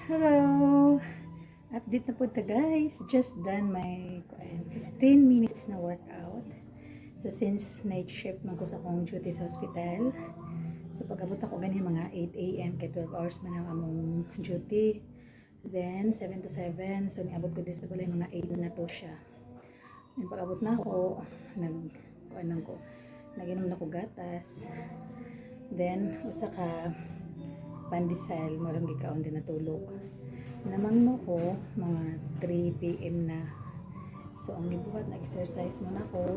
Hello! Update na po ta guys. Just done my 15 minutes na workout. So since night shift man ko sa akong duty sa hospital. So pag-abot ako ganyan mga 8 AM kay 12 hours man ang among duty. Then 7 to 7. So niabot ko din sa balay mga 8 na to siya. Then pag-abot na ako, naginom na ko gatas. Then usa ka pandesal, marang gikaon din natulog. Naman mo ko, mga 3 PM na. So, ang gibuhat na exercise mo na ko.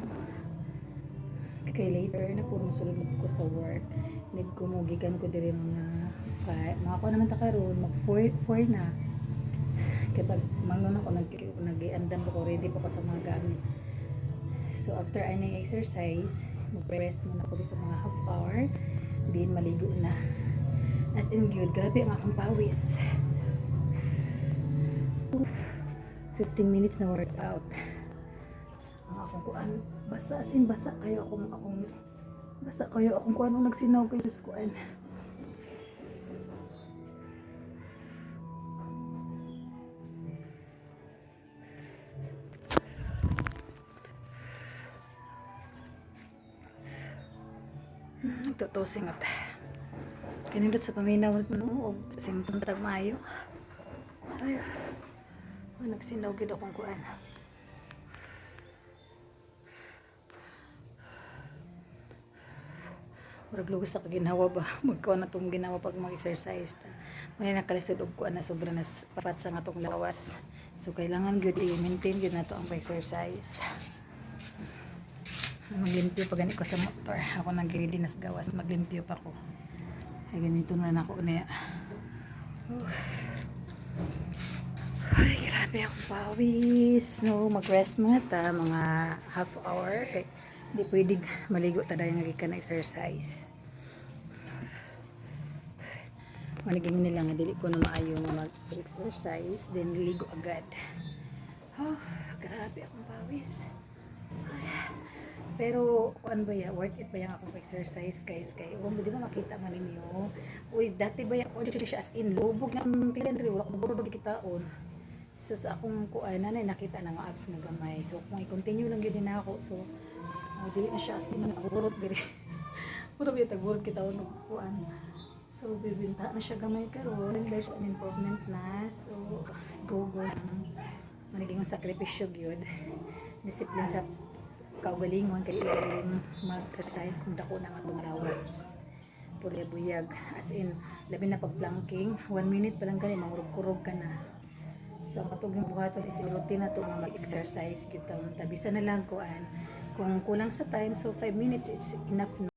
Kay later na po, musulod ko sa work. Nagkumugikan ko diri mga 5. Mga ko naman takaroon, mag 4 na. Kaya pag mangnon ako, nag-iandam ko, ready po ko sa mga gamit. So, after aning exercise, mag-rest muna ko sa mga half hour. Then, maligo na. As in good, grabe ang akong pawis. 15 minutes na workout. Ang akong kuan, basa as in basa kayo akong kuan nung nagsinaw kayo sa kuan. Tutosing at kanindot sa paminaw o simpon patag maayo. Ay, nagsinaw gid akong kuan. Murag lugos sa ginawa ba? Magkuan na tong ginawa pag mag-exercise. Muna nakalisod og kuan na sobra na papat sa atong lawas. So kailangan gyud i-maintain gyud nato ang pag-exercise. Maglimpyo pa gani ko sa motor. Ako nag-ready na sa gawas, maglimpyo pa ko. Ay ganito na ako niya. Ay, grabe ako pawis. No, mag-rest muna ta mga half hour. Kay hindi pwedeng maligo ta dahil nagika na exercise. Maniging nila nga dili ko na maayo nga mag-exercise, then ligo agad. Oh, grabe akong pawis. Pero kuan ba ya, worth it ba yung akong exercise guys? Kay mo di ba makita man ninyo? Uy, dati ba yung siya as in lubog na tilan diri wala ko burod gikitaon. So sa akong kuan nanay nakita na nga abs nga gamay. So kung i-continue lang gyud na ako, so dili na siya as in burod diri. Burod gyud tagburod kitaon og kuan. So bibinta na siya gamay karon. There's an improvement na. So go. Maniging sakripisyo gyud. Disiplin sa kaugalingon kay mag-exercise kung dako na nga lawas. Puro buyag as in labi na pag planking 1 minute pa lang gani mangurog-kurog ka na. So matug yung buhaton isiluti na to nga mag-exercise gyud ta. Tabisa na lang kuan. Kung kulang sa time so 5 minutes it's enough na.